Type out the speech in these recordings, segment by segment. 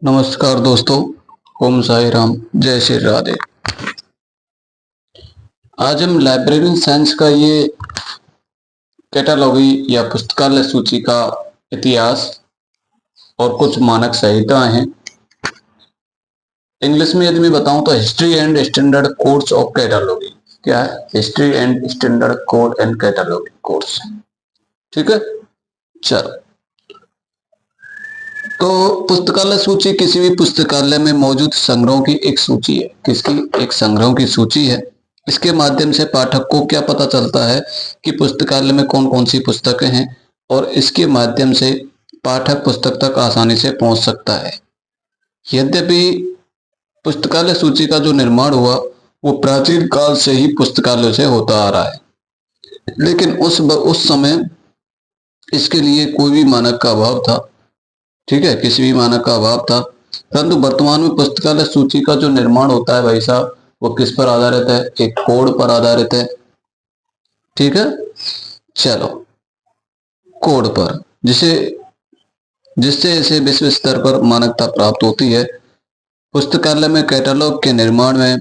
नमस्कार दोस्तों, ओम साई राम, जय श्री राधे। आज हम लाइब्रेरी साइंस का ये कैटालॉगी या पुस्तकालय सूची का इतिहास और कुछ मानक संहिताएं हैं। इंग्लिश में यदि मैं बताऊं तो history and standard codes of cataloguing. क्या है? History and standard code and cataloguing codes. ठीक है, चलो। तो पुस्तकालय सूची किसी भी पुस्तकालय में मौजूद संग्रहों की एक सूची है। किसकी? एक संग्रहों की सूची है। इसके माध्यम से पाठक को क्या पता चलता है कि पुस्तकालय में कौन कौन सी पुस्तकें हैं, और इसके माध्यम से पाठक पुस्तक तक आसानी से पहुंच सकता है। यद्यपि पुस्तकालय सूची का जो निर्माण हुआ वो प्राचीन काल से ही पुस्तकालय से होता आ रहा है, लेकिन उस समय इसके लिए कोई भी मानक का अभाव था। ठीक है, किसी भी मानक का अभाव था। परंतु वर्तमान में पुस्तकालय सूची का जो निर्माण होता है भाई साहब, वो किस पर आधारित है? एक कोड पर आधारित है। ठीक है, चलो, कोड पर, जिससे इसे विश्व स्तर पर मान्यता प्राप्त होती है। पुस्तकालय में कैटलॉग के निर्माण में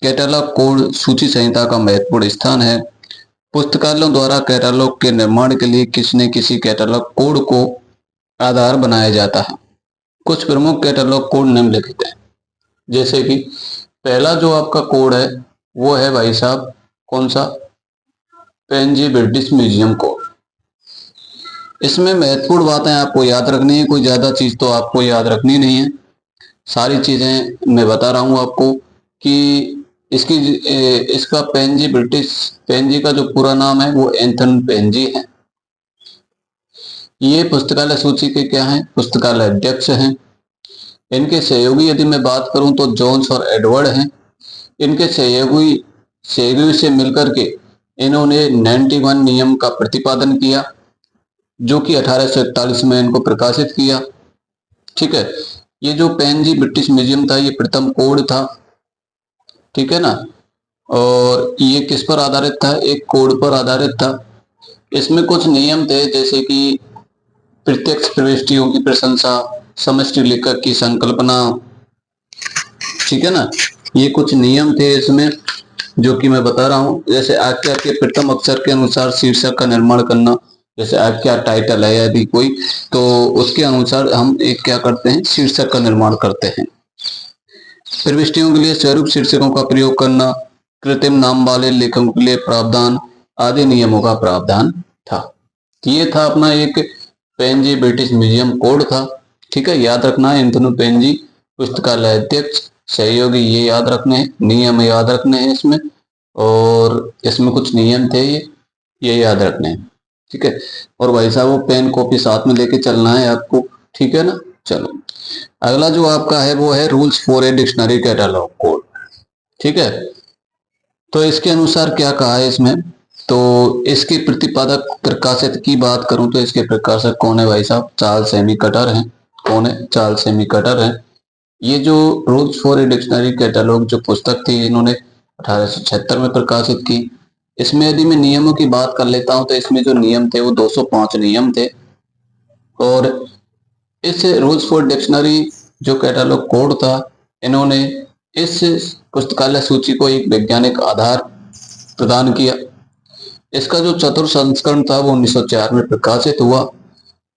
कैटलॉग कोड सूची संहिता का महत्वपूर्ण स्थान है। पुस्तकालयों द्वारा कैटलॉग के निर्माण के लिए किसी न किसी कैटलॉग कोड को आधार बनाया जाता है। कुछ प्रमुख कैटलॉग कोड निम्नलिखित हैं। जैसे कि पहला जो आपका कोड है वो है भाई साहब, कौन सा? Panaji British museum code. इसमें महत्वपूर्ण बातें आपको याद रखनी है, कोई ज्यादा चीज तो आपको याद रखनी नहीं है। सारी चीजें मैं बता रहा हूं आपको कि इसका पेनजी का जो पूरा नाम है वो एंथन पेनजी है। ये पुस्तकालय सूची के क्या हैं? पुस्तकालय अध्यक्ष हैं। इनके सहयोगी यदि मैं बात करूं तो जॉन्स और एडवर्ड हैं। इनके सहयोगी से मिलकर के इन्होंने 91 नियम का प्रतिपादन किया, जो कि 1841 में इनको प्रकाशित किया। ठीक है, ये जो पेनजी ब्रिटिश म्यूजियम था ये प्रथम कोड था। ठीक है ना, और ये किस पर आधारित था? एक कोड पर आधारित था। इसमें कुछ नियम थे, जैसे कि प्रत्यक्ष प्रविष्टियों की प्रशंसा, समष्टि लेखक की संकल्पना। ठीक है ना, ये कुछ नियम थे इसमें जो कि मैं बता रहा हूं। जैसे आख्या के प्रथम अक्षर के अनुसार शीर्षक का निर्माण करना। जैसे आख्या टाइटल है यदि कोई, तो उसके अनुसार हम एक क्या करते हैं? शीर्षक का निर्माण करते हैं। प्रविष्टियों के लिए स्वरूप शीर्षकों का प्रयोग करना, कृत्रिम नाम वाले लेखकों के लिए प्रावधान आदि नियमों का प्रावधान था। ये था अपना एक पेनजी ब्रिटिश म्यूजियम कोड था। ठीक है, याद रखना है। एंथोनी पेनजी पुस्तकालय अध्यक्ष, सहयोगी ये याद रखने हैं, नियम याद रखने हैं इसमें, और इसमें कुछ नियम थे ये याद रखने हैं। ठीक है, और भाई साहब वो पेन कॉपी साथ में लेके चलना है आपको। ठीक है ना, चलो। अगला जो आपका है वो है rules for a dictionary catalogue code. ठीक है, तो इसके अनुसार क्या कहा है इसमें? तो इसके प्रतिपादक प्रकाशक की बात करूं तो इसके प्रकाशक कौन है भाई साहब? चार्ल्स सेमी कटर हैं। कौन है? चार्ल्स सेमी कटर हैं। ये जो rules for a dictionary catalogue जो पुस्तक थी इन्होंने 1876 में प्रकाशित की। इसमें यदि मैं नियमों की बात कर लेता हूं तो इसमें जो नियम थे वो 205 नियम थे। और इस रूल्स फॉर डिक्शनरी जो कैटलॉग कोड था, इन्होंने इस पुस्तकालय सूची को एक वैज्ञानिक आधार प्रदान किया। इसका जो चतुर्थ संस्करण था वो 1904 में प्रकाशित हुआ।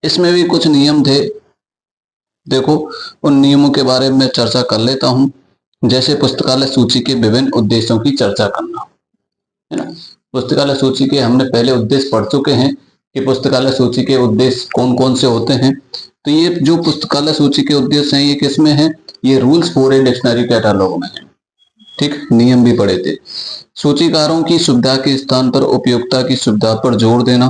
इसमें भी कुछ नियम थे। देखो, उन नियमों के बारे में चर्चा कर लेता हूं। जैसे पुस्तकालय सूची के विभिन्न उद्देश्यों की चर्चा करना, है ना। पुस्तकालय सूची के हमने पहले उद्देश्य पढ़ चुके हैं कि पुस्तकालय सूची के उद्देश्य कौन कौन से होते हैं। तो ये जो पुस्तकालय सूची के उद्देश्य हैं ये किसमें है? ये rules for a dictionary catalogue में है। ठीक, नियम भी पढ़े थे। सूचीकारों की सुविधा के स्थान पर उपयोगिता की सुविधा पर जोर देना।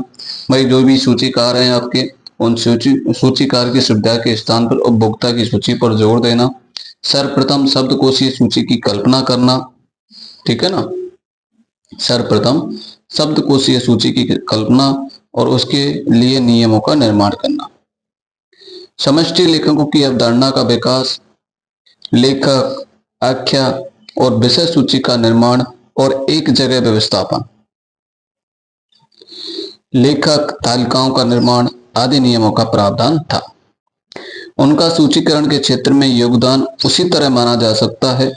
भाई जो भी सूचीकार हैं आपके, उन सूचीकार की सुविधा के स्थान पर उपभोक्ता की सूची पर जोर देना। सर्वप्रथम शब्दकोशीय सूची की कल्पना करना। ठीक है ना, सर्वप्रथम शब्दकोशीय सूची की कल्पना और उसके लिए नियमों का निर्माण करना। समष्टि लेखकों की अवधारणा का विकास, लेखक, आख्या और विषय सूची का निर्माण और एक जगह व्यवस्थापन, लेखक तालिकाओं का निर्माण आदि नियमों का प्रावधान था। उनका सूचीकरण के क्षेत्र में योगदान उसी तरह माना जा सकता है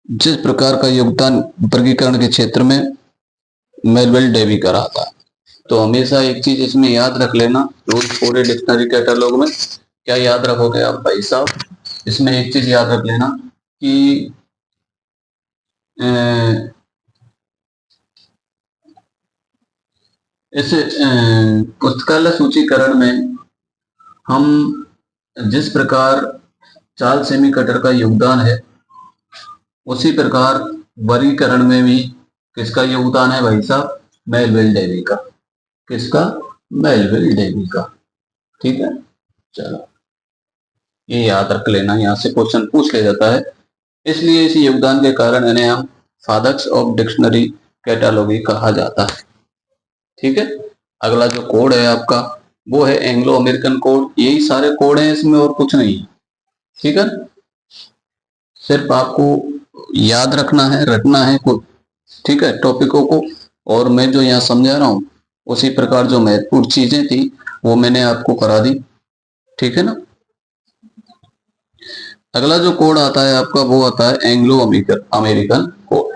जिस प्रकार का योगदान वर्गीकरण के क्षेत्र में मेलविल डेवी का रहा था। तो हमेशा एक चीज इसमें याद रख लेना, रोज पूरे डिक्शनरी कैटलॉग में क्या याद रखोगे आप भाई साहब, इसमें एक चीज याद रख लेना कि इस पुस्तकालय सूचीकरण में हम जिस प्रकार चार्ल्स सेमी कटर का योगदान है उसी प्रकार वर्गीकरण में भी किसका योगदान है भाई साहब, मेलविल डेवी का। किसका? मेलविल डेवी का। ठीक है, चलो ये याद रख लेना, यहां से क्वेश्चन पूछ ले जाता है, इसलिए इस योगदान के कारण इन्हें हम फादर्स ऑफ डिक्शनरी कैटालॉगी कहा जाता है। ठीक है, अगला जो कोड है आपका वो है एंग्लो अमेरिकन कोड। यही सारे कोड हैं इसमें और कुछ नहीं। ठीक है, सिर्फ आपको याद रखना है, रटना है कुछ। ठीक है, टॉपिकों को, और मैं जो यहाँ समझा रहा हूं उसी प्रकार जो महत्वपूर्ण चीजें थी वो मैंने आपको करा दी। ठीक है ना। अगला जो कोड आता है आपका वो आता है एंग्लो अमेरिकन कोड।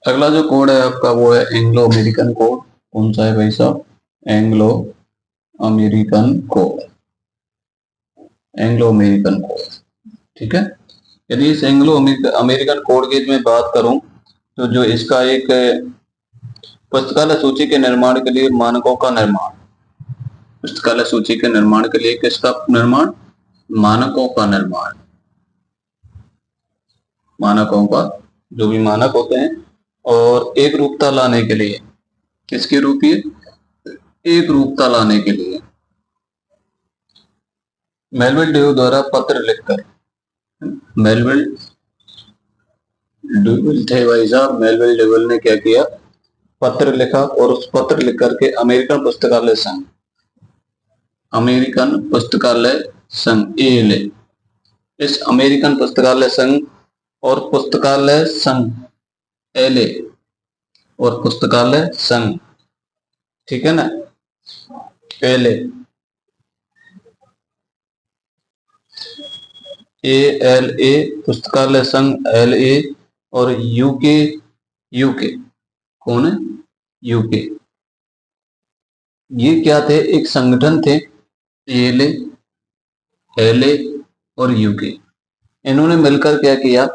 अगला जो कोड है आपका वो है एंग्लो अमेरिकन कोड। कौन सा है भाई साहब? Anglo American code. Anglo American code. ठीक है, यदि इस एंग्लो अमेरिकन कोड की मैं बात करूं तो जो इसका एक पुस्तकालय सूची के निर्माण के लिए मानकों का निर्माण, पुस्तकालय सूची के निर्माण के लिए किसका निर्माण? मानकों का निर्माण। मानकों का, जो भी मानक होते हैं, और एक रूपता लाने के लिए, किसके रूप? एक रूपता लाने के लिए मेलविल डेवी द्वारा पत्र लिखकर, मेलविल डेवी थे भाई साहब, मेलविल डेवी ने क्या किया? पत्र लिखा, और उस पत्र लिख करके अमेरिकन पुस्तकालय संघ, अमेरिकन पुस्तकालय संघ ALA, इस अमेरिकन पुस्तकालय संघ और पुस्तकालय संघ LA और पुस्तकालय संघ, ठीक है ना, LA ALA पुस्तकालय संघ LA, और यूके कौन है? यूके। ये क्या थे? एक संगठन थे, ALA, LA और यूके। इन्होंने मिलकर क्या किया?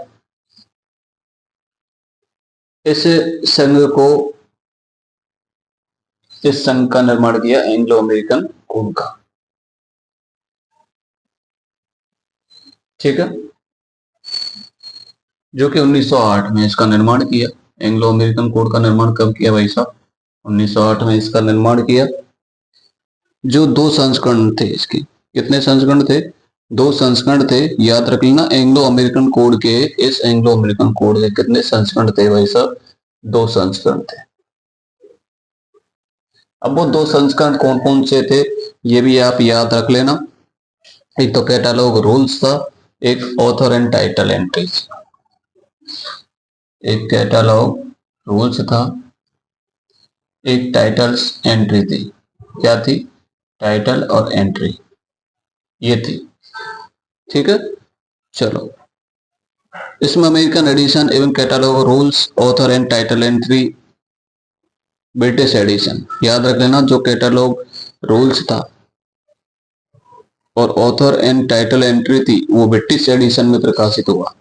इस संघ को, इस संघ का निर्माण किया, एंग्लो अमेरिकन कोड का। ठीक है, जो कि 1908 में इसका निर्माण किया। एंग्लो अमेरिकन कोड का निर्माण कब किया भाई साहब? 1908 में इसका निर्माण किया। जो 2 संस्करण थे इसके, कितने संस्करण थे? 2 संस्करण थे, याद रख लेना। एंग्लो अमेरिकन कोड के, इस एंग्लो अमेरिकन कोड के कितने संस्करण थे भाई साहब? 2 संस्करण थे। अब वो 2 संस्करण कौन कौन से थे ये भी आप याद रख लेना। एक तो कैटालॉग रूल्स था, एक ऑथर एंड टाइटल एंट्रीज। एक कैटालॉग रूल्स था, एक टाइटल्स एंट्री थी। क्या थी? टाइटल और एंट्री, ये थी। ठीक है, चलो इसमें अमेरिकन एडिशन एवं catalogue rules, author and title entry British edition. याद रख लेना, जो कैटालॉग रूल्स था और ऑथर एंड टाइटल एंट्री थी वो ब्रिटिश एडिशन में प्रकाशित हुआ।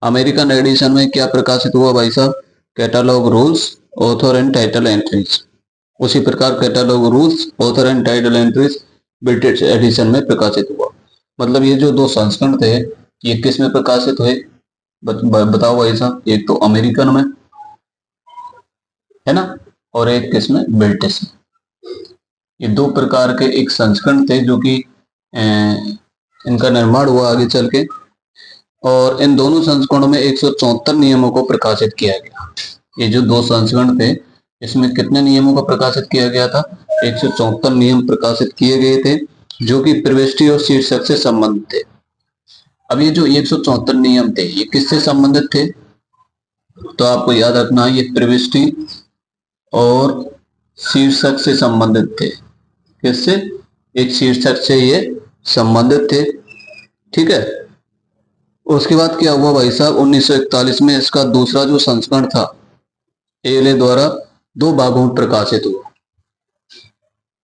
अमेरिकन एडिशन में क्या प्रकाशित हुआ भाई साहब? Catalogue rules, author and title entries. उसी प्रकार catalogue rules, author and title entries British edition में प्रकाशित हुआ। मतलब ये जो 2 संस्करण थे ये किस में प्रकाशित हुए बताओ भाई साहब? एक तो अमेरिकन में है ना, और एक किस में? ब्रिटिश में। ये 2 प्रकार के एक संस्करण थे जो कि इनका निर्माण हुआ आगे चल के, और इन दोनों संस्करणों में 174 नियमों को प्रकाशित किया गया। ये जो 2 संस्करण थे इसमें कितने नियमों को प्रकाशित किया गया था? 174 नियम प्रकाशित किए गए थे जो कि प्रविष्टि और शीर्षक से संबंधित थे। अब ये जो 174 नियम थे ये किससे संबंधित थे? तो आपको याद रखना, ये प्रविष्टि और शीर्षक से संबंधित थे। किससे? एक शीर्षक से ये संबंधित थे। ठीक है, उसके बाद क्या हुआ भाई साहब, 1941 में इसका दूसरा जो संस्करण था एएलए द्वारा 2 भागों में प्रकाशित हुआ।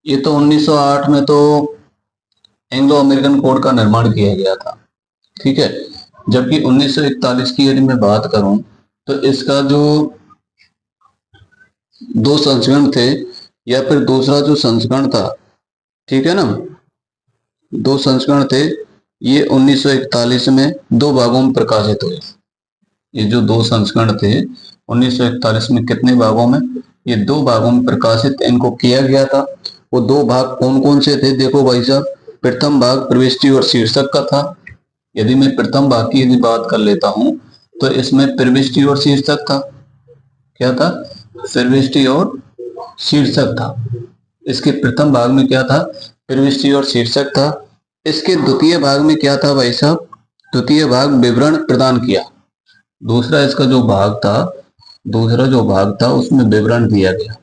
ये तो 1908 में तो एंग्लो अमेरिकन कोड का निर्माण किया गया था। ठीक है, जबकि 1941 की यदि मैं बात करूं तो इसका जो 2 संस्करण थे, या फिर दूसरा जो संस्करण था, ठीक है ना, 2 संस्करण थे, ये 1941 में 2 भागों में प्रकाशित हुए। ये जो 2 संस्करण थे 1941 में कितने भागों में? ये 2 भागों में प्रकाशित इनको किया गया था। वो 2 भाग कौन कौन से थे? देखो भाई साहब, प्रथम भाग प्रविष्टि और शीर्षक का था। यदि मैं प्रथम भाग की यदि बात कर लेता हूं तो इसमें प्रविष्टि और शीर्षक था। क्या था? प्रविष्टि और शीर्षक था। इसके प्रथम भाग में क्या था? प्रविष्टि और शीर्षक था। इसके द्वितीय भाग में क्या था भाई साहब? द्वितीय भाग विवरण प्रदान किया। दूसरा इसका जो भाग था, दूसरा जो भाग था उसमें विवरण दिया गया।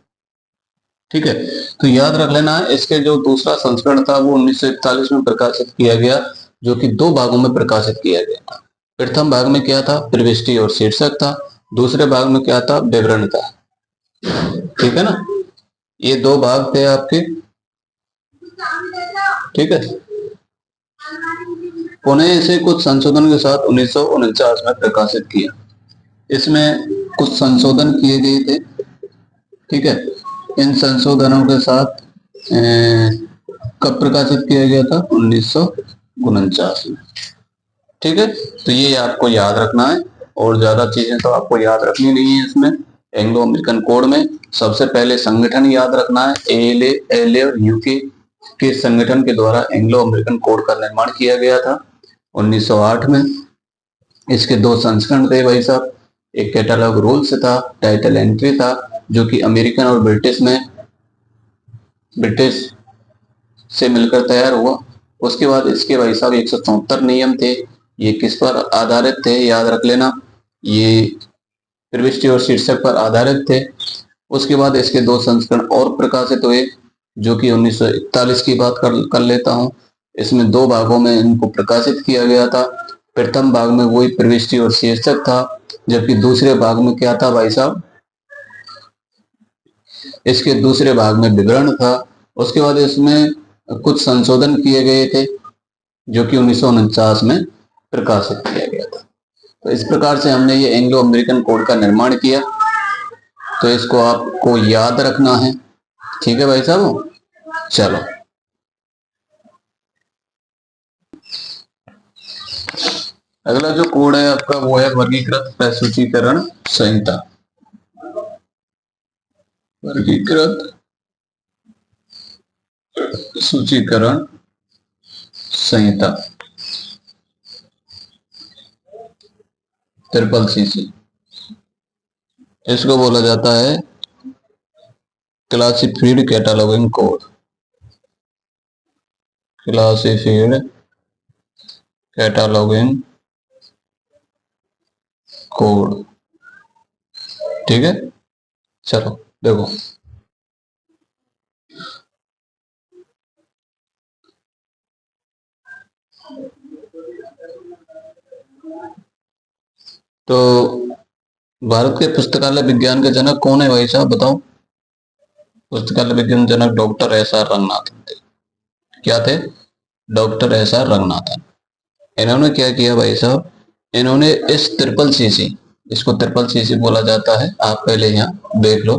ठीक है, तो याद रख लेना, इसके जो दूसरा संस्करण था वो 1941 में प्रकाशित किया गया, जो कि 2 भागों में प्रकाशित किया गया था। प्रथम भाग में क्या था? प्रविष्टि और शीर्षक था। दूसरे भाग में क्या था? विवरण था। ठीक है ना, ये 2 भाग थे आपके। ठीक है, पुनः इसे कुछ संशोधन के साथ 1949 में प्रकाशित किया। इसमें कुछ संशोधन किए गए थे। ठीक है, इन संशोधनों के साथ कब प्रकाशित किया गया था? 1949 में। ठीक है, तो ये आपको याद रखना है, और ज्यादा चीजें तो आपको याद रखनी नहीं है इसमें। एंग्लो अमेरिकन कोड में सबसे पहले संगठन याद रखना है। एएलए, एलए और यूके के संगठन के द्वारा एंग्लो अमेरिकन कोड का निर्माण किया गया था 1908 में। इसके 2 संस्करण थे भाई साहब। एक कैटलॉग रूल्स था, टाइटल एंट्री था, जो कि अमेरिकन और ब्रिटिश से मिलकर तैयार हुआ। उसके बाद इसके भाई साहब 174 नियम थे। ये किस पर आधारित थे? याद रख लेना, ये प्रविष्टि और शीर्षक पर आधारित थे। उसके बाद इसके 2 संस्करण और प्रकाशित हुए, जो कि 1941 की बात कर लेता हूं। इसमें 2 भागों में इनको प्रकाशित किया गया था। प्रथम भाग में वही प्रविष्टि और शीर्षक था, जबकि दूसरे भाग में क्या था भाई साहब? इसके दूसरे भाग में विवरण था। उसके बाद इसमें कुछ संशोधन किए गए थे, जो कि 1949 में प्रकाशित किया गया था। तो इस प्रकार से हमने ये एंग्लो अमेरिकन कोड का निर्माण किया। तो इसको आपको याद रखना है। ठीक है भाई साहब, चलो अगला जो कोड है आपका वो है वर्गीकृत प्रसूचीकरण संहिता। वर्गीकृत सूचीकरण संहिता, CCC। इसको बोला जाता है classified cataloguing code. Classified cataloguing code. ठीक है, चलो देखो, तो भारत के पुस्तकालय विज्ञान के जनक कौन है भाई साहब? बताओ। पुस्तकालय विज्ञान जनक डॉक्टर एस.आर. रंगनाथन थे। क्या थे? Doctor S R. रंगनाथन। इन्होंने क्या किया भाई साहब? इन्होंने इस CCC, इसको CCC बोला जाता है, आप पहले यहाँ देख लो।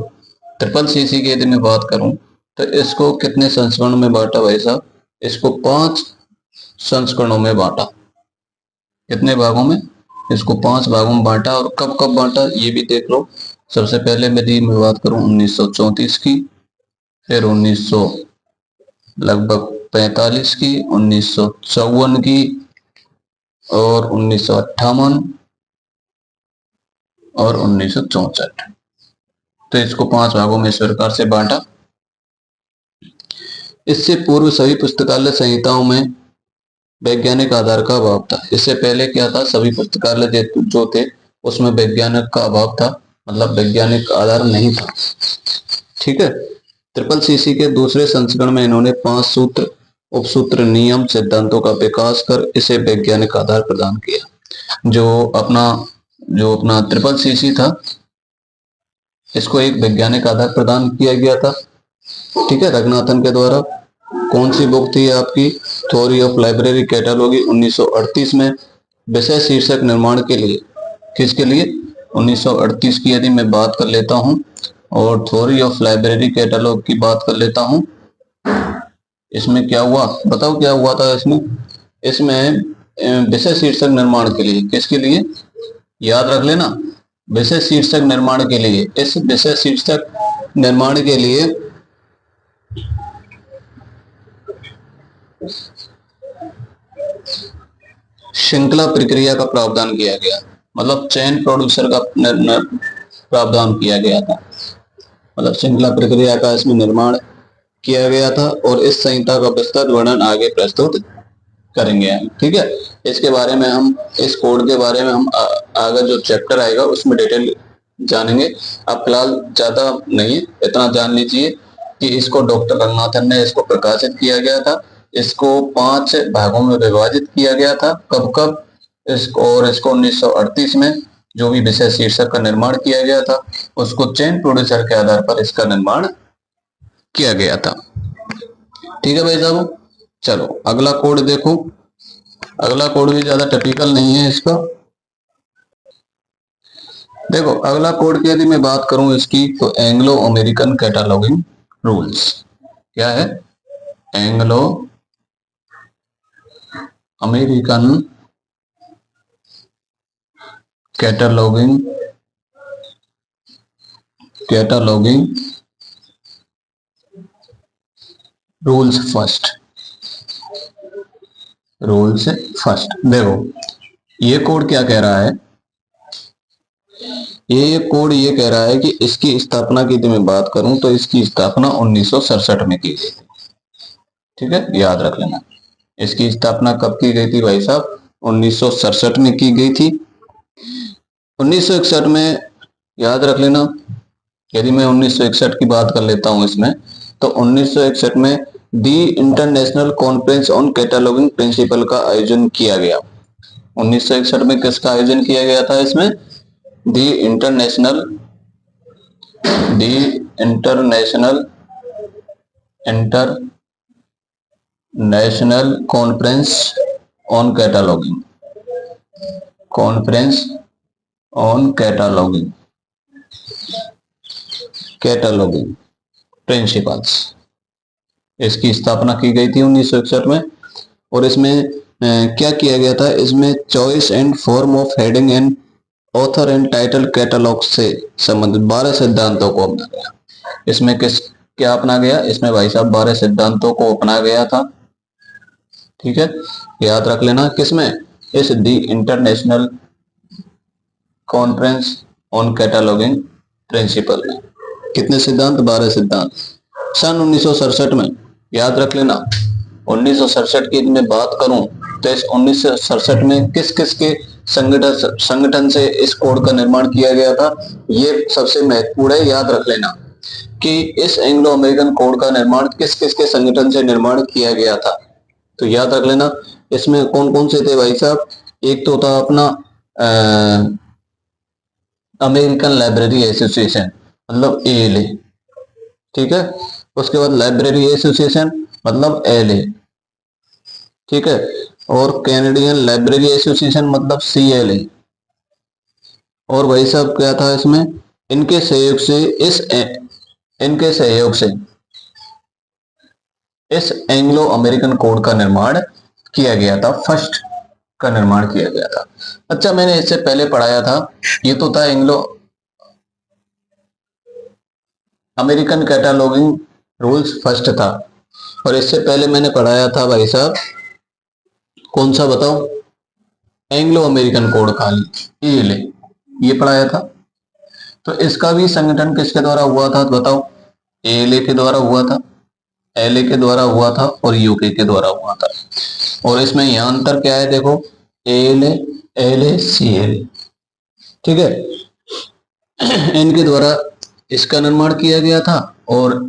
CCC की यदि मैं बात करूं तो इसको कितने संस्करणों में बांटा भाई साहब? इसको 5 संस्करणों में बांटा। कितने भागों में? इसको 5 भागों में बांटा। और कब कब बांटा ये भी देख लो। सबसे पहले यदि मैं बात करूं 1934 की, फिर 1900 लगभग 45 की, 1954 की, और 1958 और 1964। तो इसको 5 भागों में इस प्रकार से बांटा। इससे पूर्व सभी पुस्तकालय संहिताओं में वैज्ञानिक आधार का अभाव था। इससे पहले क्या था? सभी पुस्तकालय जो थे उसमें वैज्ञानिक का अभाव था, मतलब वैज्ञानिक आधार नहीं था। ठीक है, ट्रिपल सीसी के दूसरे संस्करण में इन्होंने 5 सूत्र, उपसूत्र, नियम, सिद्धांतों का विकास कर इसे वैज्ञानिक आधार प्रदान किया। जो अपना ट्रिपल सीसी था, इसको एक वैज्ञानिक आधार प्रदान किया गया था, ठीक है, रंगनाथन के द्वारा। कौन सी बुक थी आपकी? थ्योरी ऑफ लाइब्रेरी कैटालॉगी 1938 में। विषय शीर्षक निर्माण के लिए, किसके लिए? 1938 की यदि मैं बात कर लेता हूं और थ्योरी ऑफ लाइब्रेरी कैटालॉग की बात कर लेता हूं, इसमें क्या हुआ बताओ, क्या हुआ था इसमें विषय शीर्षक निर्माण के लिए, किसके लिए? याद रख लेना, विषय शीर्षक निर्माण के लिए। इस विषय शीर्षक निर्माण के लिए श्रृंखला प्रक्रिया का प्रावधान किया गया, मतलब चेन प्रोड्यूसर का प्रावधान किया गया था, मतलब श्रृंखला प्रक्रिया का इसमें निर्माण किया गया था। और इस संहिता का विस्तृत वर्णन आगे प्रस्तुत करेंगे हम, ठीक है। इसके बारे में हम, इस कोड के बारे में हम आगे जो चैप्टर आएगा उसमें डिटेल जानेंगे। अब फिलहाल ज्यादा नहीं, इतना जान लीजिए कि इसको डॉक्टर रंगनाथन ने इसको प्रकाशित किया गया था। इसको 5 भागों में विभाजित किया गया था। कब इसको 1938 में जो भी विषय शीर्षक का निर्माण किया गया था, उसको चेन प्रोड्यूसर के आधार पर इसका निर्माण किया गया था, ठीक है भाई साहब। चलो अगला कोड देखो। अगला कोड भी ज्यादा टिपिकल नहीं है इसका। देखो अगला कोड की यदि मैं बात करूं इसकी, तो एंग्लो अमेरिकन कैटालॉगिंग रूल्स। क्या है? Anglo American cataloguing rules first. देखो ये कोड क्या कह रहा है? ये कोड ये कह रहा है कि इसकी स्थापना की यदि मैं बात करूं तो इसकी स्थापना 1967 में की गई थी, ठीक है, याद रख लेना। इसकी स्थापना कब की गई थी भाई साहब? 1967 में की गई थी। 1961 में, याद रख लेना। यदि मैं 1961 की बात कर लेता हूं इसमें, तो 1961 में दी इंटरनेशनल कॉन्फ्रेंस ऑन कैटालॉगिंग प्रिंसिपल का आयोजन किया गया। 1961 में किसका आयोजन किया गया था? इसमें दी इंटरनेशनल कॉन्फ्रेंस ऑन कैटालॉगिंग प्रिंसिपल्स, इसकी स्थापना की गई थी 1961 में। और इसमें क्या किया गया था? इसमें choice and form of heading and author and title catalogue से संबंधित 12 सिद्धांतों को अपना गया। इसमें क्या अपना गया? इसमें भाई साहब 12 सिद्धांतों को अपना गया था, ठीक है, याद रख लेना। किसमें? इस दी इंटरनेशनल कॉन्फ्रेंस ऑन कैटालॉगिंग प्रिंसिपल में। कितने सिद्धांत? 12 सिद्धांत। सन 1967 में, याद रख लेना। 1967 की मैं बात करूं तो इस 1967 में किस किस के संगठन से इस कोड का निर्माण किया गया था, ये सबसे महत्वपूर्ण है, याद रख लेना कि इस एंग्लो अमेरिकन कोड का निर्माण किस किस के संगठन से निर्माण किया गया था। तो याद रख लेना, इसमें कौन कौन से थे भाई साहब? एक तो था अपना अमेरिकन लाइब्रेरी एसोसिएशन, मतलब ALA, ठीक है। उसके बाद लाइब्रेरी एसोसिएशन, मतलब LA, ठीक है। और कैनेडियन लाइब्रेरी एसोसिएशन, मतलब CLA। और भाई साहब क्या था इसमें? इनके सहयोग से इस एंग्लो अमेरिकन कोड का निर्माण किया गया था, फर्स्ट का निर्माण किया गया था। अच्छा, मैंने इससे पहले पढ़ाया था, ये तो था Anglo American cataloguing rules first था, और इससे पहले मैंने पढ़ाया था भाई साहब, कौन सा बताओ? एंग्लो अमेरिकन कोड खाली, ALA, ये पढ़ाया था। तो इसका भी संगठन किसके द्वारा हुआ था बताओ? ALA के द्वारा हुआ था, LA के द्वारा हुआ था, और UK के द्वारा हुआ था। और इसमें यहां अंतर क्या है? देखो, ALA, LA, CLA, ठीक है, इनके द्वारा इसका निर्माण किया गया था। और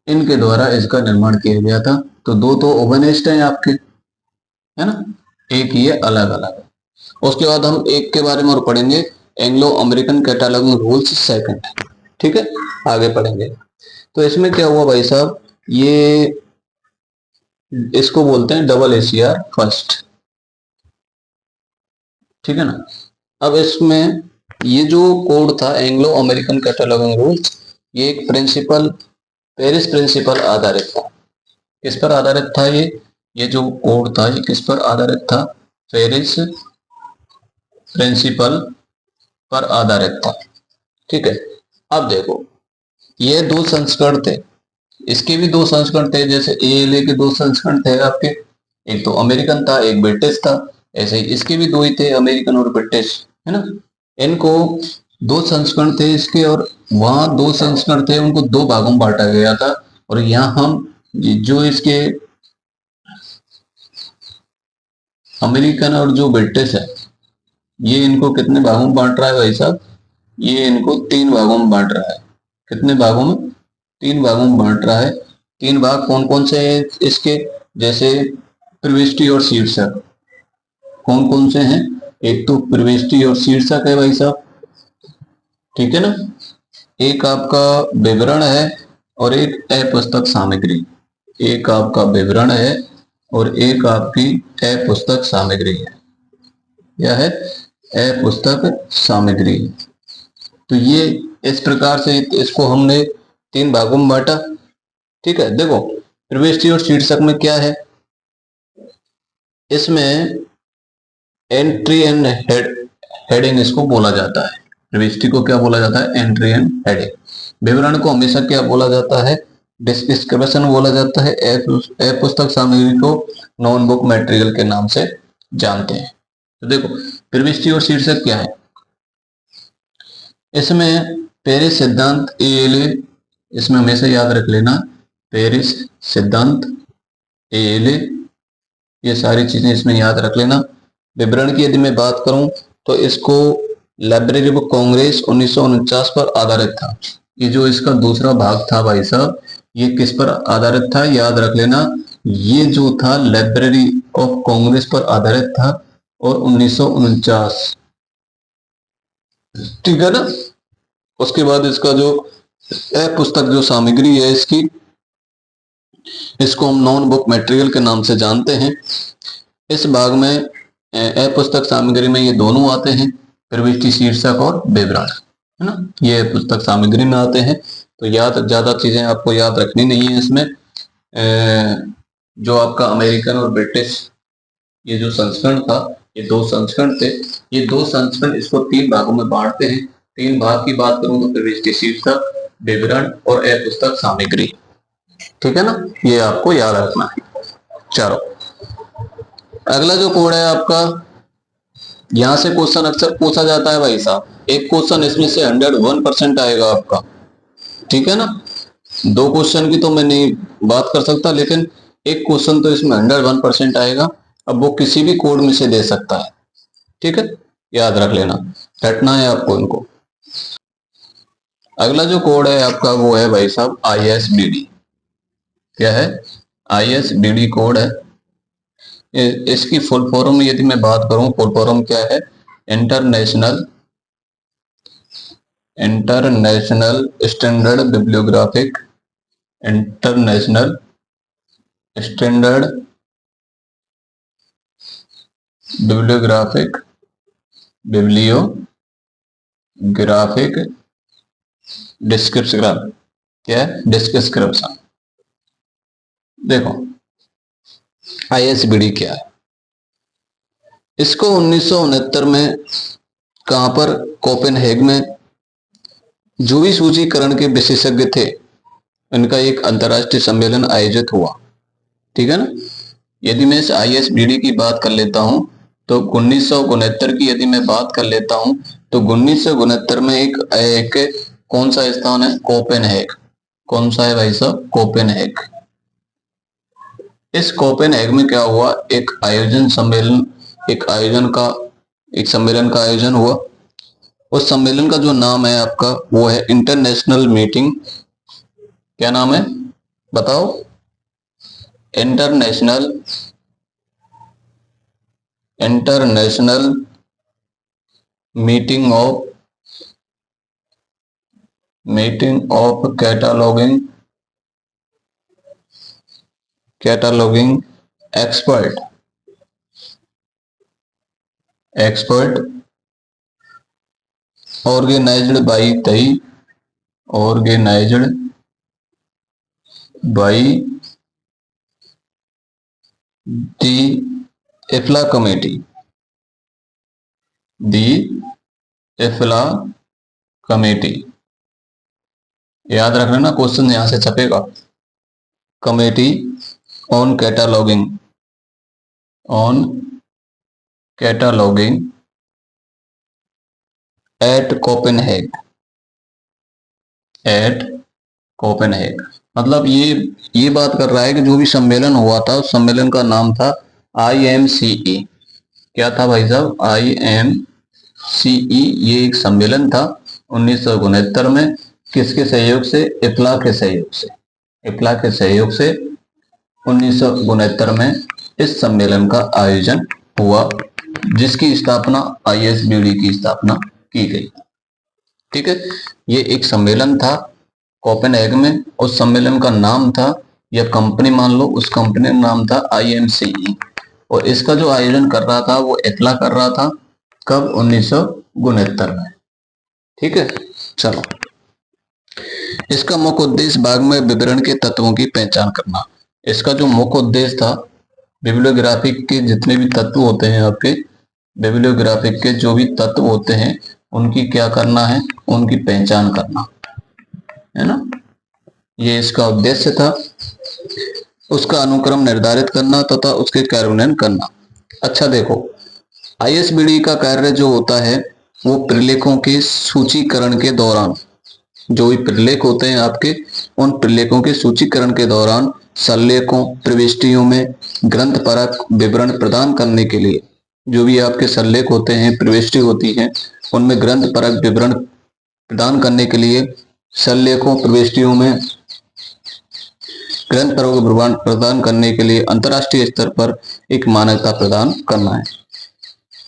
इनके द्वारा इसका निर्माण किया गया था। तो दो तो ओवनेस्ट हैं आपके, है ना, एक ये अलग अलग है। उसके बाद हम एक के बारे में और पढ़ेंगे, Anglo American cataloguing rules second. ठीक है, आगे पढ़ेंगे। तो इसमें क्या हुआ भाई साहब, ये इसको बोलते हैं डबल एसीआर फर्स्ट। ठीक है ना। अब इसमें ये जो कोड था एंग्लो अमेरिकन कैटालॉगिंग रूल्स, ये एक प्रिंसिपल, पेरिस प्रिंसिपल आधारित था। किस पर आधारित था ये जो कोड था ये किस पर आधारित था, पेरिस प्रिंसिपल पर आधारित था। ठीक है। अब देखो, ये दो संस्करण थे, इसके भी दो संस्करण थे, जैसे एएलए के दो संस्करण थे आपके, एक तो अमेरिकन था एक ब्रिटिश था, ऐसे ही इसके भी दो ही थे, अमेरिकन और ब्रिटिश, है ना। इनको दो संस्करण थे इसके, और वहां दो संस्करण थे, उनको दो भागों में बांटा गया था। और यहाँ हम जो इसके अमेरिकन और जो ब्रिटिश है, ये इनको कितने भागों में बांट रहा है भाई साहब, ये इनको तीन भागों में बांट रहा है। कितने भागों में, तीन भागों में बांट रहा है। तीन भाग कौन कौन से हैं इसके, जैसे प्रविष्टि और शीर्षक, कौन कौन से हैं, एक तो प्रविष्टि और शीर्षक है भाई साहब, ठीक है ना। एक आपका विवरण है और एक पुस्तक सामग्री, एक आपका विवरण है और एक आपकी पुस्तक सामग्री है, यह है पुस्तक सामग्री। तो ये इस प्रकार से इसको हमने तीन भागों में बांटा। ठीक है। देखो, प्रविष्टि और शीर्षक में क्या है, इसमें एंट्री एंड हेडिंग इसको बोला जाता है। प्रविष्टि को क्या बोला जाता है, एंट्री एंड हेडिंग। विवरण को हमेशा क्या बोला जाता है, डिस्क्रिप्शन बोला जाता है। पुस्तक सामग्री को नॉन बुक मटेरियल के नाम से जानते हैं। तो देखो, प्रविष्टि और शीर्षक क्या है, इसमें पेरिस सिद्धांत एएलए, इसमें हमेशा याद रख लेना, पेरिस सिद्धांत एएलए, ये सारी चीजें इसमें याद रख लेना। विवरण की यदि मैं बात करूं तो इसको लाइब्रेरी ऑफ कांग्रेस 1949 पर आधारित था। ये जो इसका दूसरा भाग था भाई साहब, ये किस पर आधारित था, याद रख लेना, ये जो था लाइब्रेरी ऑफ कांग्रेस पर आधारित था, और 1949, ठीक है ना। उसके बाद इसका जो पुस्तक जो सामग्री है इसकी, इसको हम नॉन बुक मटेरियल के नाम से जानते हैं। इस भाग में पुस्तक सामग्री में ये दोनों आते हैं, प्रविष्टि शीर्षक और विवरण, है ना, ये पुस्तक सामग्री में आते हैं। तो याद, ज्यादा चीजें आपको याद रखनी नहीं है इसमें। जो आपका अमेरिकन और ब्रिटिश ये जो संस्करण था, ये दो संस्करण थे, ये दो संस्करण इसको तीन भागों में बांटते हैं। तीन भाग की बात करूं तो प्रविष्टि शीर्षक, विवरण और पुस्तक सामग्री, ठीक है ना, ये आपको याद रखना है। चलो, अगला जो कोड है आपका, यहां से क्वेश्चन अक्सर पूछा जाता है भाई साहब, एक क्वेश्चन इसमें से 101% आएगा आपका, ठीक है ना। दो क्वेश्चन की तो मैं नहीं बात कर सकता, लेकिन एक क्वेश्चन तो इसमें 101% आएगा। अब वो किसी भी कोड में से दे सकता है, ठीक है, याद रख लेना, रटना है आपको इनको। अगला जो कोड है आपका वो है भाई साहब ISBD। क्या है, ISBD कोड है। इसकी फुल फॉर्म यदि मैं बात करूं, फुल फॉर्म क्या है, international standard bibliographic, international standard bibliographic description, क्या है, डिस्क्रिप्शन। देखो, ISBD क्या है, इसको 1969 में कहां पर, कोपेनहेग में, जो भी सूचीकरण के विशेषज्ञ थे इनका एक अंतर्राष्ट्रीय सम्मेलन आयोजित हुआ, ठीक है ना। यदि मैं इस ISBD की बात कर लेता हूं तो 1969 की यदि मैं बात कर लेता हूं तो 1969 में एक कौन सा स्थान है, कोपेनहेग। कौन सा है भाई साहब, कोपेनहेग। इस कोपेनहेग में क्या हुआ, एक सम्मेलन का आयोजन हुआ। उस सम्मेलन का जो नाम है आपका वो है इंटरनेशनल मीटिंग, क्या नाम है, बताओ। International international meeting of cataloguing expert organised by the IFLA committee. याद रख लेना, क्वेश्चन यहां से छपेगा। Committee on cataloguing at Copenhagen. मतलब ये बात कर रहा है कि जो भी सम्मेलन हुआ था उस सम्मेलन का नाम था IMCE। क्या था भाई साहब? IMCE। ये एक सम्मेलन था 1969 में। किसके सहयोग से? इफ्ला के सहयोग से 1969 में इस सम्मेलन का आयोजन हुआ, जिसकी स्थापना ISBD की स्थापना की गई। ठीक है, ये एक सम्मेलन था कोपेनहेग में। उस सम्मेलन का नाम था, या कंपनी मान लो, उस कंपनी का नाम था IMCE। और इसका जो आयोजन कर रहा था वो इफ्ला कर रहा था। कब? 1969 में। ठीक है, चलो। इसका मुख्य उद्देश्य भाग में विवरण के तत्वों की पहचान करना। इसका जो मुख्य उद्देश्य था, बिब्लियोग्राफिक के जितने भी तत्व होते हैं आपके, बिब्लियोग्राफिक के जो भी तत्व होते हैं उनकी क्या करना है? उनकी पहचान करना है ना, ये इसका उद्देश्य था। उसका अनुक्रम निर्धारित करना तथा उसके कार्यान्वयन करना। अच्छा देखो, ISBD का कार्य जो होता है वो प्रलेखों के सूचीकरण के दौरान, जो भी प्रलेख होते हैं आपके, उन प्रलेखों के सूचीकरण के दौरान सल्लेखों, प्रविष्टियों में ग्रंथपरक विवरण प्रदान करने के लिए, जो भी आपके सल्लेख होते हैं, प्रविष्टि होती है, उनमें ग्रंथपरक विवरण प्रदान करने के लिए सल्लेखों, प्रविष्टियों में ग्रंथपरक विवरण प्रदान करने के लिए अंतर्राष्ट्रीय स्तर पर एक मान्यता प्रदान करना है।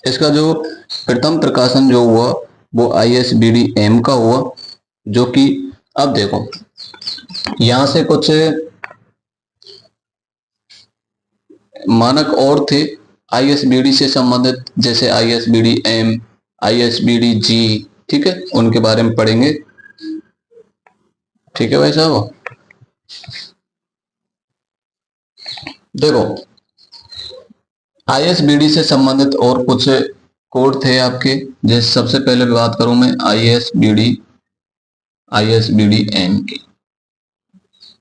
इसका जो प्रथम प्रकाशन जो हुआ वो ISBD-M का हुआ, जो कि अब देखो यहां से कुछ मानक और थे ISBD से संबंधित, जैसे ISBD-M, ISBD-G। ठीक है, उनके बारे में पढ़ेंगे। ठीक है भाई साहब, देखो ISBD से संबंधित और कुछ कोड थे आपके। जैसे सबसे पहले बात करूं मैं ISBD-M की।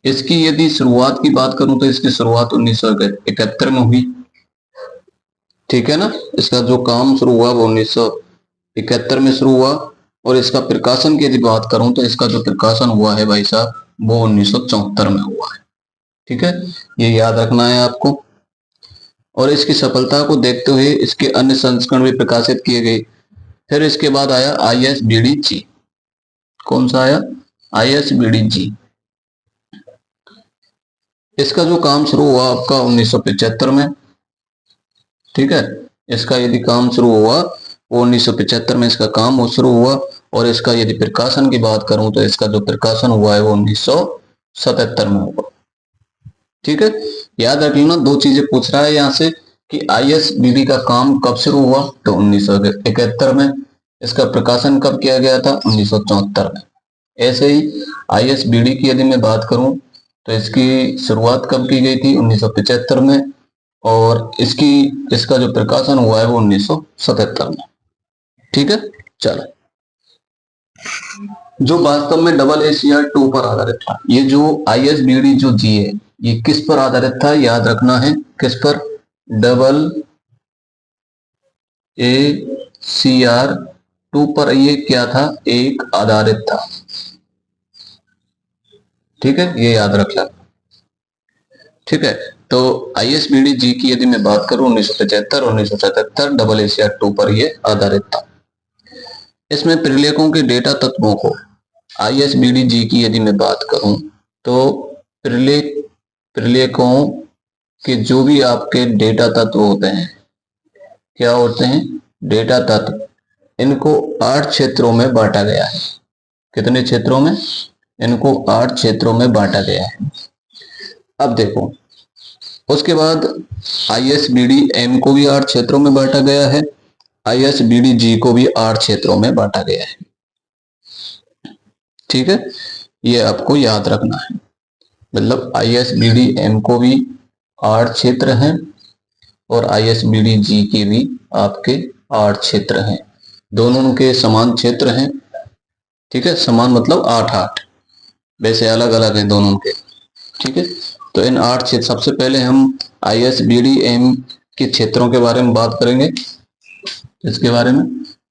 इसकी यदि शुरुआत की बात करूं तो इसकी शुरुआत 1971 में हुई। ठीक है ना, इसका जो काम शुरू हुआ वो 1971 में शुरू हुआ। और इसका प्रकाशन की यदि बात करूं तो इसका जो प्रकाशन हुआ है भाई साहब वो 1974 में हुआ है। ठीक है, ये याद रखना है आपको। और इसकी सफलता को देखते हुए इसके अन्य संस्करण भी प्रकाशित किए गए। फिर इसके बाद आया ISBD-G। कौन सा आया? ISBD-G। इसका जो काम शुरू हुआ आपका 1975 में। ठीक है, इसका यदि काम शुरू हुआ वो 1975 में इसका काम शुरू हुआ। और इसका यदि प्रकाशन की बात करूं तो इसका जो प्रकाशन हुआ है वो 1977 में हुआ। ठीक है, याद रख लेना, दो चीजें पूछ रहा है यहाँ से कि ISBD का काम कब शुरू हुआ, तो 1971 में। इसका प्रकाशन कब किया गया था? 1974 में। ऐसे ही ISBD की यदि मैं बात करूं तो इसकी शुरुआत कब की गई थी? 1975 में। और इसका जो प्रकाशन हुआ है वो 1977 में। ठीक है, चलो। जो वास्तव में AACR-2 पर आधारित था। ये जो ISBD जो G है ये किस पर आधारित था? याद रखना है, किस पर? AACR-2 पर ये क्या था? एक आधारित था। ठीक है, ये याद रख लेना। ठीक है, तो ISBD-G की यदि मैं बात करूं 1975 AACR-2 पर ये आधारित था। इसमें प्रलेखों के डेटा तत्वों को ISBD-G की यदि मैं बात करूं तो प्रलेख प्रलेखों के जो भी आपके डेटा तत्व होते हैं, क्या होते हैं, डेटा तत्व, इनको 8 क्षेत्रों में बांटा गया है। कितने क्षेत्रों में? इनको 8 क्षेत्रों में बांटा गया है। अब देखो, उसके बाद ISBD-M को भी 8 क्षेत्रों में बांटा गया है, ISBD-G को भी 8 क्षेत्रों में बांटा गया है। ठीक है, ये आपको याद रखना है। मतलब ISBD-M को भी 8 क्षेत्र हैं और ISBD-G के भी आपके 8 क्षेत्र हैं। दोनों के समान क्षेत्र हैं। ठीक है, समान मतलब 8-8, वैसे अलग अलग हैं दोनों के। ठीक है, तो इन 8 क्षेत्र, सबसे पहले हम ISBD-M के क्षेत्रों के बारे में बात करेंगे। इसके बारे में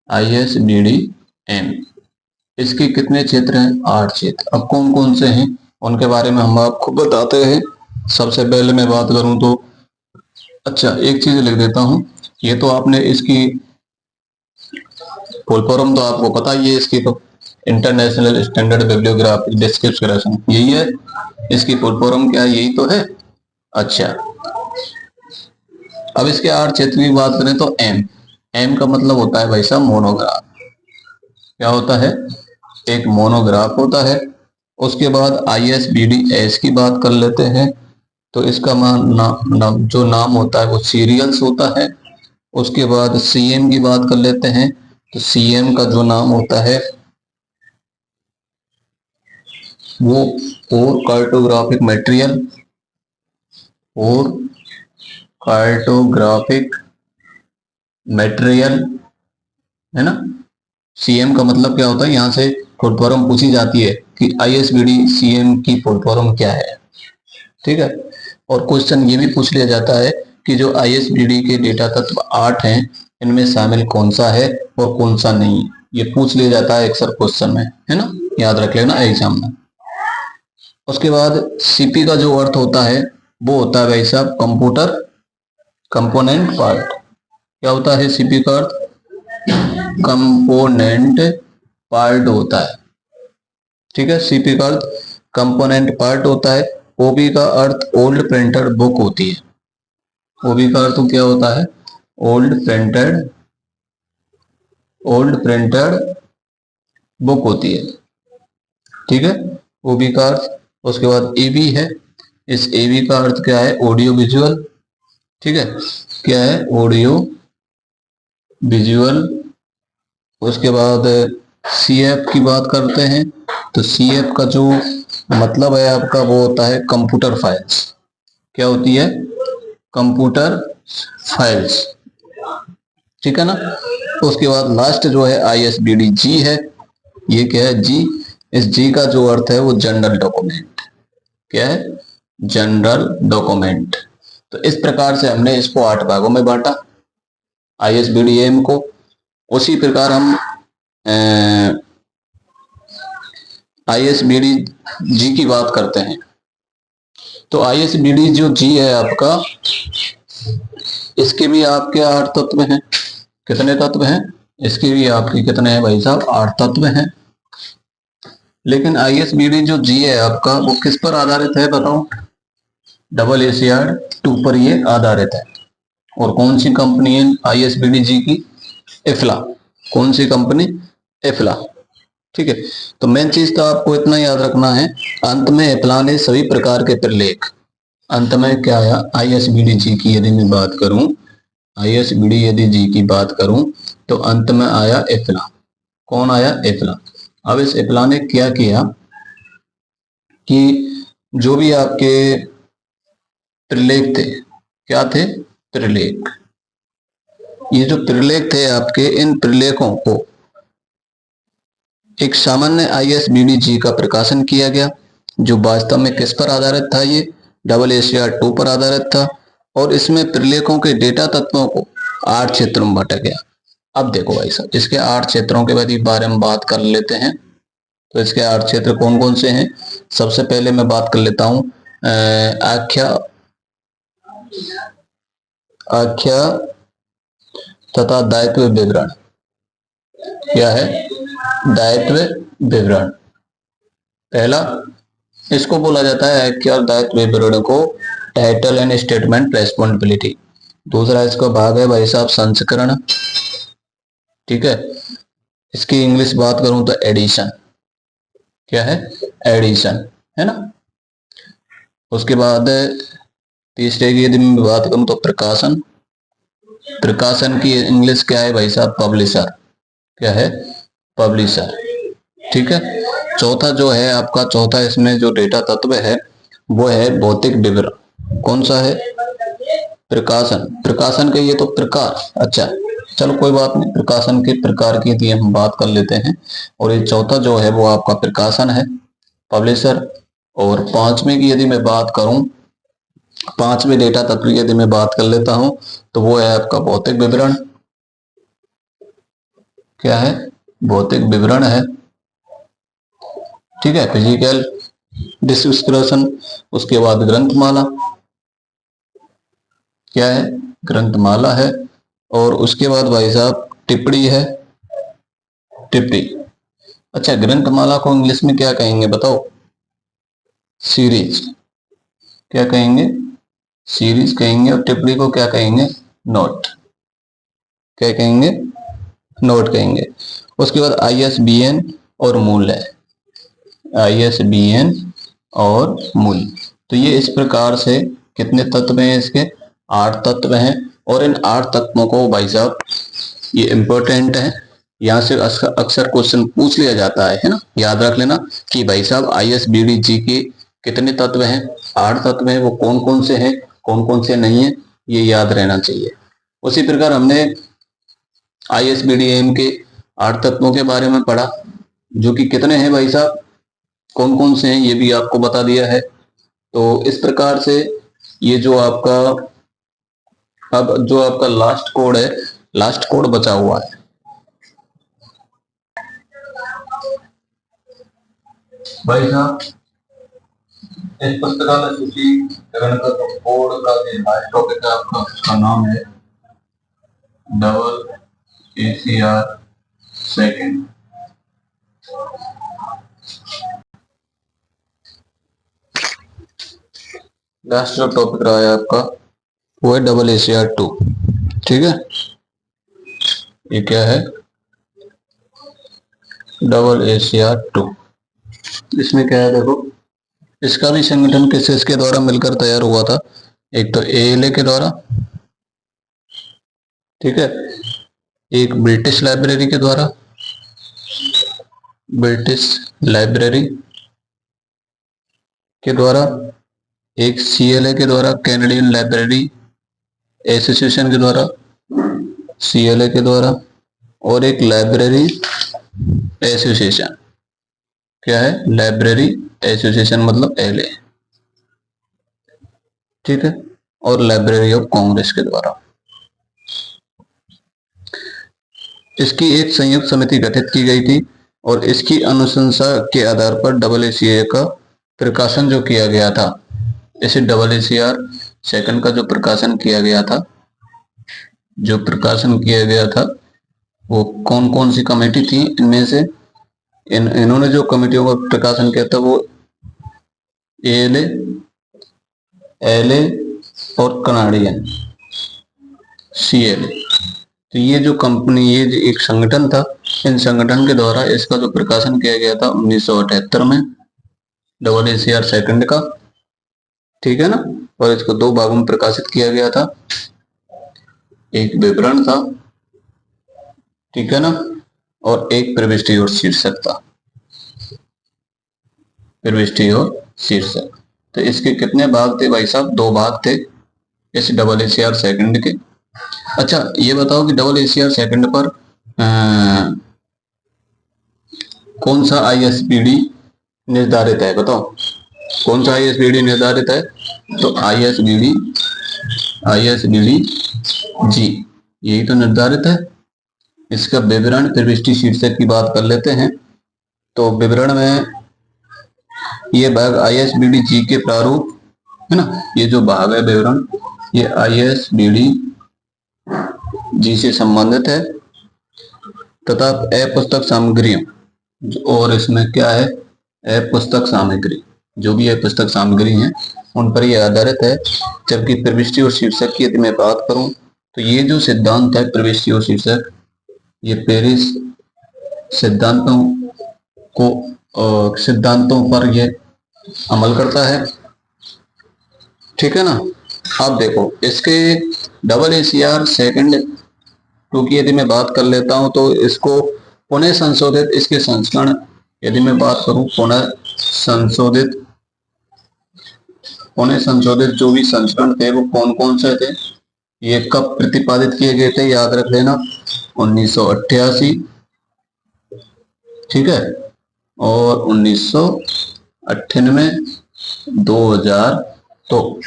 ISBD-M, इसके कितने क्षेत्र हैं? 8 क्षेत्र। अब कौन कौन से हैं उनके बारे में हम आपको बताते हैं। सबसे पहले मैं बात करूं तो, अच्छा एक चीज लिख देता हूं, ये तो आपने इसकी फुल फॉर्म तो आपको पता ही है इसकी, तो इंटरनेशनल स्टैंडर्ड बिब्लियोग्राफिक डिस्क्रिप्शन, यही है इसकी फुल फॉर्म, क्या यही तो है। अच्छा, अब इसके 8 क्षेत्र की बात करें तो एम का मतलब होता है भाई साहब मोनोग्राफ। क्या होता है? एक मोनोग्राफ होता है। उसके बाद ISBD-S की बात कर लेते हैं, तो इसका जो नाम होता है वो सीरियल्स होता है। उसके बाद CM की बात कर लेते हैं, तो CM का जो नाम होता है वो और कार्टोग्राफिक मटेरियल, और कार्टोग्राफिक मटेरियल, है ना। CM का मतलब क्या होता है, यहाँ से फुल फॉर्म पूछी जाती है कि ISBD-CM की फुल फॉर्म क्या है। ठीक है, और क्वेश्चन ये भी पूछ लिया जाता है कि जो ISBD के डेटा तत्व 8 हैं, इनमें शामिल कौन सा है और कौन सा नहीं, ये पूछ लिया जाता है अक्सर क्वेश्चन में, है ना, याद रख लेना एग्जाम में। उसके बाद CP का जो अर्थ होता है वो होता है भाई साहब कंप्यूटर कंपोनेंट पार्ट। क्या होता है CP का अर्थ? कंपोनेंट पार्ट होता है। ठीक है, CP का अर्थ कंपोनेंट पार्ट होता है। OB का अर्थ ओल्ड प्रिंटेड बुक होती है। OB का अर्थ क्या होता है? ओल्ड प्रिंटेड बुक होती है। ठीक है, OB का अर्थ। उसके बाद AB है, इस AB का अर्थ क्या है? Audio visual. ठीक है, क्या है? Audio visual. उसके बाद CF की बात करते हैं, तो CF का जो मतलब है आपका वो होता है कंप्यूटर फाइल्स। क्या होती है? Computer files. ठीक है ना। उसके बाद लास्ट जो है ISBD-G है। ये क्या है? G। इस G का जो अर्थ है वो जनरल डॉक्यूमेंट। क्या है? General document. तो इस प्रकार से हमने इसको 8 भागों में बांटा ISBD-M को। उसी प्रकार हम ISBD-G की बात करते हैं, तो ISBD जो G है आपका, इसके भी आपके 8 तत्व हैं। कितने तत्व हैं? इसके भी आपके कितने हैं भाई साहब? 8 तत्व हैं। लेकिन ISBD जो G है आपका वो किस पर आधारित है बताओ? AACR-2 पर ये आधारित है। और कौन सी कंपनी है ISBD-G की? एफ्ला। कौन सी कंपनी? एफ्ला। ठीक है, तो मेन चीज तो आपको इतना याद रखना है। अंत में एफ्ला ने सभी प्रकार के प्रलेख, अंत में क्या आया? ISBD-G की यदि मैं बात करूं, ISBD-G की बात करूं तो अंत में आया एफ्ला। कौन आया? एफ्ला। अब इस एफ्ला ने क्या किया कि जो भी आपके प्रलेख थे, क्या थे? प्रलेख। ये जो प्रलेख थे आपके, इन प्रलेखों को एक सामान्य ISBD-G का प्रकाशन किया गया, जो वास्तव में किस पर आधारित था? ये AACR-2 पर आधारित था। और इसमें प्रलेखों के डेटा तत्वों को 8 क्षेत्रों में बांटा गया। अब देखो भाई साहब, इसके 8 क्षेत्रों के बारे में बात कर लेते हैं। तो इसके 8 क्षेत्र कौन कौन से हैं? सबसे पहले मैं बात कर लेता हूं आख्या तथा दायित्व विवरण। क्या है? दायित्व विवरण। पहला इसको बोला जाता है हक और दायित्व विवरण को, टाइटल एंड स्टेटमेंट रेस्पॉन्सिबिलिटी। दूसरा इसका भाग है भाई साहब संस्करण, ठीक है। इसकी इंग्लिश बात करूं तो एडिशन, क्या है, एडिशन, है ना। उसके बाद तीसरे की यदि मैं बात करूं तो प्रकाशन, प्रकाशन की इंग्लिश क्या है भाई साहब, पब्लिशर, क्या है, पब्लिशर, ठीक है। चौथा जो है आपका, चौथा इसमें जो डेटा तत्व है वो है भौतिक विवरण। कौन सा है, प्रकाशन, प्रकाशन के ये तो प्रकार, अच्छा चलो कोई बात नहीं, प्रकाशन के प्रकार की यदि हम बात कर लेते हैं, और ये चौथा जो है वो आपका प्रकाशन है, पब्लिशर। और पांचवें की यदि मैं बात करूं, पांचवें डेटा तत्व की यदि मैं बात कर लेता हूं तो वो है आपका भौतिक विवरण, क्या है, भौतिक विवरण है, ठीक है, फिजिकल डिस्क्रिप्शन। उसके बाद ग्रंथमाला, क्या है, ग्रंथमाला है। और उसके बाद भाई साहब टिप्पणी है, टिप्पणी। अच्छा ग्रंथमाला को इंग्लिश में क्या कहेंगे बताओ, सीरीज, क्या कहेंगे, सीरीज कहेंगे। और टिप्पणी को क्या कहेंगे, नोट, क्या कहेंगे, नोट कहेंगे। उसके बाद ISBN और मूल है, ISBN और मूल। तो ये इस प्रकार से कितने तत्व हैं इसके, 8 तत्व हैं। और इन 8 तत्वों को भाई साहब ये इंपॉर्टेंट है, यहाँ से अक्सर क्वेश्चन पूछ लिया जाता है ना, याद रख लेना कि भाई साहब ISBD के कितने तत्व हैं, 8 तत्व हैं, वो कौन कौन से हैं, कौन कौन से नहीं है, ये याद रहना चाहिए। उसी प्रकार हमने ISBDM के 8 तत्वों के बारे में पढ़ा, जो कि कितने हैं भाई साहब, कौन कौन से हैं ये भी आपको बता दिया है। तो इस प्रकार से ये जो आपका, अब जो आपका लास्ट कोड है, लास्ट कोड बचा हुआ है भाई साहब। इस पुस्तकालय सूचीकरण का जो कोड का लास्ट टॉपिक है आपका, उसका नाम है AACR सेकंड। लास्ट जो टॉपिक रहा है आपका वो है AACR 2, ठीक है। ये क्या है, AACR 2। इसमें क्या है देखो, इसका भी संगठन किसके द्वारा मिलकर तैयार हुआ था, एक तो ALA के द्वारा, ठीक है, एक ब्रिटिश लाइब्रेरी के द्वारा, ब्रिटिश लाइब्रेरी के द्वारा, एक CLA के द्वारा, कैनेडियन लाइब्रेरी एसोसिएशन के द्वारा, CLA के द्वारा, और एक लाइब्रेरी एसोसिएशन, क्या है, लाइब्रेरी एसोसिएशन मतलब LA, ठीक है, और लाइब्रेरी ऑफ कांग्रेस के द्वारा। इसकी एक संयुक्त समिति गठित की गई थी और इसकी अनुशंसा के आधार पर AACA का प्रकाशन जो किया गया था, इसे AACR सेकंड का जो प्रकाशन किया गया था, जो प्रकाशन किया गया था वो कौन कौन सी कमेटी थी, इनमें से इन्होंने जो कमेटियों का प्रकाशन किया था वो ALA, LA और कनाडियन CLA। तो ये जो कंपनी, ये जो एक संगठन था, इन संगठन के द्वारा इसका जो प्रकाशन किया गया था 1978 में, AACR सेकंड का, ठीक है ना। और इसको 2 भागों में प्रकाशित किया गया था, एक विवरण था, ठीक है ना, और एक प्रविष्टि और शीर्षक था, प्रविष्टि और शीर्षक। तो इसके कितने भाग थे भाई साहब, 2 भाग थे इस AACR सेकंड के। अच्छा ये बताओ कि AACR सेकंड पर कौन सा ISBD निर्धारित है, बताओ कौन सा ISBD निर्धारित है, तो ISBD G, यही तो निर्धारित है। इसका विवरण प्रविष्टि शीर्षक की बात कर लेते हैं। तो विवरण में ये भाग ISBD G के प्रारूप, है ना, ये जो भाग है विवरण, ये ISBD G से संबंधित है। तथा पुस्तक सामग्रियों, और इसमें क्या है, पुस्तक सामग्री, जो भी ये पुस्तक सामग्री है उन पर यह आधारित है। जबकि प्रविष्टि और शीर्षक की यदि मैं बात करूं तो ये जो सिद्धांत है प्रविष्टि और शीर्षक, ये पेरिस सिद्धांतों सिद्धांतों पर ये अमल करता है। ठीक है ना। अब देखो इसके AACR सेकंड 2 की यदि मैं बात कर लेता हूं तो इसको पुनः संशोधित, इसके संस्करण यदि मैं बात करूं पुनः संशोधित जो भी संस्करण थे वो कौन कौन से थे, ये कब प्रतिपादित किए गए थे, याद रख लेना 1988, ठीक है, और 1998, 2000 तो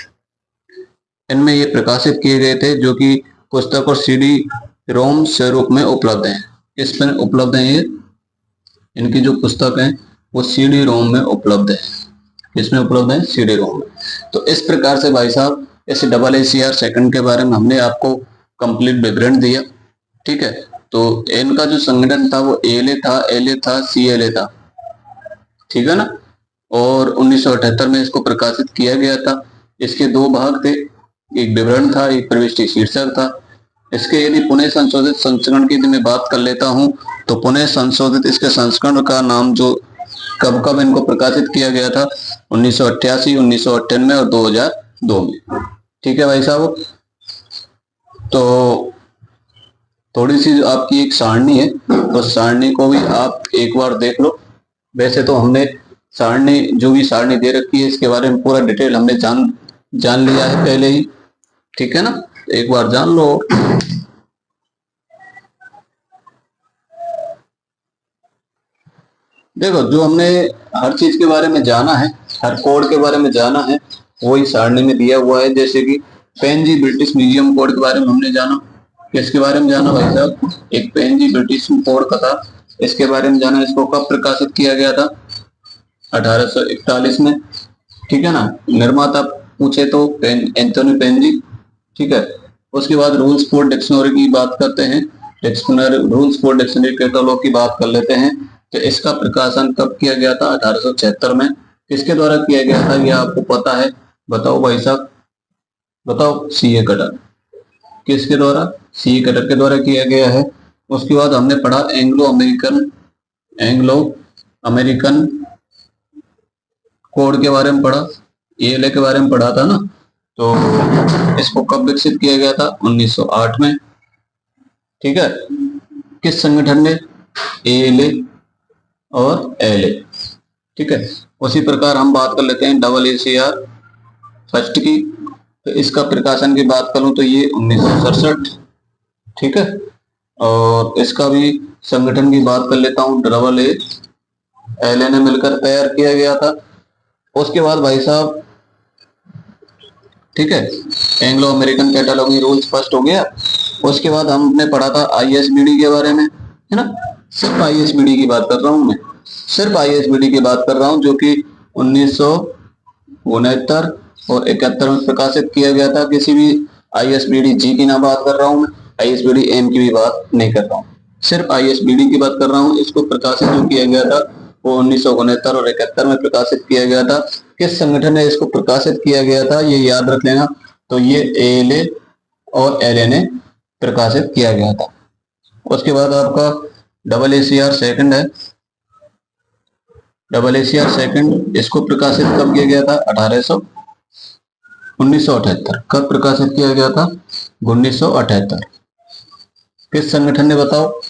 इनमें ये प्रकाशित किए गए थे, जो कि पुस्तक और CD रोम स्वरूप में उपलब्ध हैं। किस पर उपलब्ध हैं ये, इनकी जो पुस्तक है वो CD रोम में उपलब्ध है। किसमें उपलब्ध है, CD रोम में। तो इस प्रकार से भाई साहब इस AACR सेकंड के बारे में हमने आपको कंप्लीट विवरण दिया। ठीक है। तो इनका जो संगठन था वो ALA था, LA था, CLA था। ठीक है ना। और 1978 में इसको प्रकाशित किया गया था। इसके 2 भाग थे, एक विवरण था, एक प्रविष्टि शीर्षक था। इसके यदि पुनः संशोधित संस्करण की यदि मैं बात कर लेता हूं तो पुनः संशोधित इसके संस्करण का नाम जो कब कब इनको प्रकाशित किया गया था, 1988, 1998 और 2002 में। ठीक है भाई साहब। तो थोड़ी सी आपकी एक सारणी है, तो सारणी को भी आप एक बार देख लो। वैसे तो हमने सारणी जो भी सारणी दे रखी है इसके बारे में पूरा डिटेल हमने जान लिया है पहले ही। ठीक है ना, एक बार जान लो। देखो जो हमने हर चीज के बारे में जाना है, हर कोड के बारे में जाना है, वही सारणी में दिया हुआ है। जैसे कि पेनजी ब्रिटिश म्यूजियम कोड के बारे में हमने जाना। किसके बारे में जाना भाई साहब, एक पेनजी ब्रिटिश कोड का था, इसके बारे में जाना। इसको कब प्रकाशित किया गया था, 1841 में। ठीक है ना। निर्माता पूछे तो एंथोनी पेनजी। ठीक है। उसके बाद रूल्स फॉर डिक्शनरी की बात करते हैं, रूल्स फॉर डिक्शनरी कैटलॉग की बात कर लेते हैं। तो इसका प्रकाशन कब किया गया था, 1876 में। किसके द्वारा किया गया था, यह आपको पता है, बताओ भाई साहब, बताओ। CA cutter. किसके द्वारा, CA कटर के द्वारा किया गया है। उसके बाद हमने पढ़ा एंग्लो अमेरिकन कोड के बारे में पढ़ा, ALA के बारे में पढ़ा था ना। तो इसको कब विकसित किया गया था, 1908 में। ठीक है। किस संगठन ने, ALA और LA। ठीक है। उसी प्रकार हम बात कर लेते हैं AACR फर्स्ट की। तो इसका प्रकाशन की बात करूं तो ये 1967। ठीक है। और इसका भी संगठन की बात कर लेता हूं, AALA ने मिलकर तैयार किया गया था। उसके बाद भाई साहब, ठीक है, एंग्लो अमेरिकन कैटालॉगी रूल्स फर्स्ट हो गया। उसके बाद हमने पढ़ा था ISBD के बारे में, है ना। सिर्फ ISBD की बात कर रहा हूं मैं, सिर्फ ISBD की बात कर रहा हूं, जो कि 1969 और 71 में प्रकाशित किया गया था। किसी भी ISBD G की ना बात कर रहा हूं मैं, ISBD M की भी बात नहीं कर रहा हूं, सिर्फ ISBD की बात कर रहा हूं। इसको प्रकाशित जो किया गया था वो 1969 और 71 में प्रकाशित किया गया था। किस संगठन ने इसको प्रकाशित किया गया था, ये याद रख लेना। तो ये ALA और LA ने प्रकाशित किया गया था। उसके बाद आपका AACR सेकंड है। AACR सेकंड, इसको प्रकाशित कब किया गया था, 1978। कब प्रकाशित किया गया था, 1978। किस संगठन ने, बताओ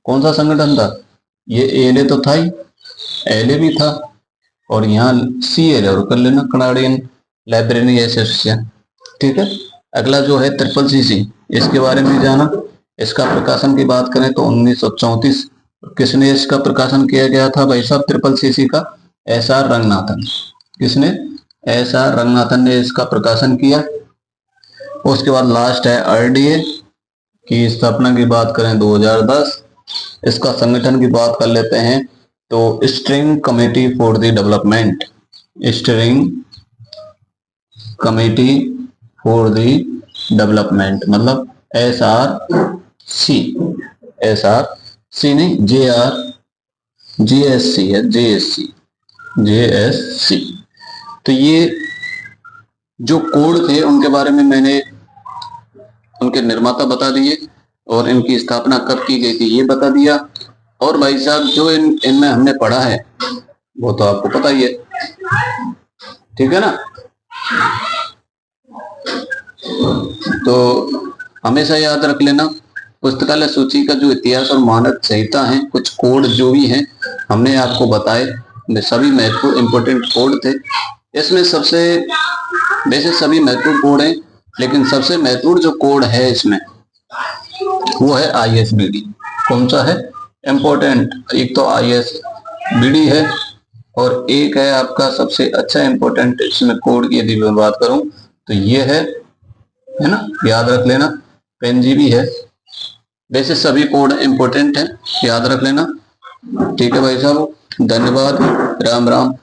कौन सा संगठन था। ये ALA तो था ही, LA भी था, और यहाँ CLA और कर लेना, कनाडियन लाइब्रेरी एसोसिएशन। ठीक है। अगला जो है CCC, इसके बारे में जाना। इसका प्रकाशन की बात करें तो 1934। किसने इसका प्रकाशन किया गया था भाई साहब, CCC का, SR रंगनाथन। किसने, SR रंगनाथन ने इसका प्रकाशन किया। उसके बाद लास्ट है RDA की स्थापना की बात करें 2010। इसका संगठन की बात कर लेते हैं तो steering committee for the development, steering committee for the development, मतलब SRC, SRC नहीं, JSC है, JSC। तो ये जो कोड थे उनके बारे में मैंने उनके निर्माता बता दिए और इनकी स्थापना कब की गई थी ये बता दिया। और भाई साहब जो इनमें हमने पढ़ा है वो तो आपको पता ही है, ठीक है ना। तो हमेशा याद रख लेना, पुस्तकालय सूची का जो इतिहास और मानक संहिता है, कुछ कोड जो भी हैं हमने आपको बताए, सभी महत्वपूर्ण इंपोर्टेंट कोड थे। इसमें सबसे, वैसे सभी महत्वपूर्ण कोड हैं, लेकिन सबसे महत्वपूर्ण जो कोड है इसमें वो है ISBD। कौन सा है इंपॉर्टेंट? एक तो ISBD है और एक है आपका सबसे अच्छा इंपॉर्टेंट इसमें कोड की यदि मैं बात करूं तो ये है ना, याद रख लेना। PNGB है। वैसे सभी कोड इंपॉर्टेंट है, याद रख लेना। ठीक है भाई साहब, धन्यवाद, राम राम।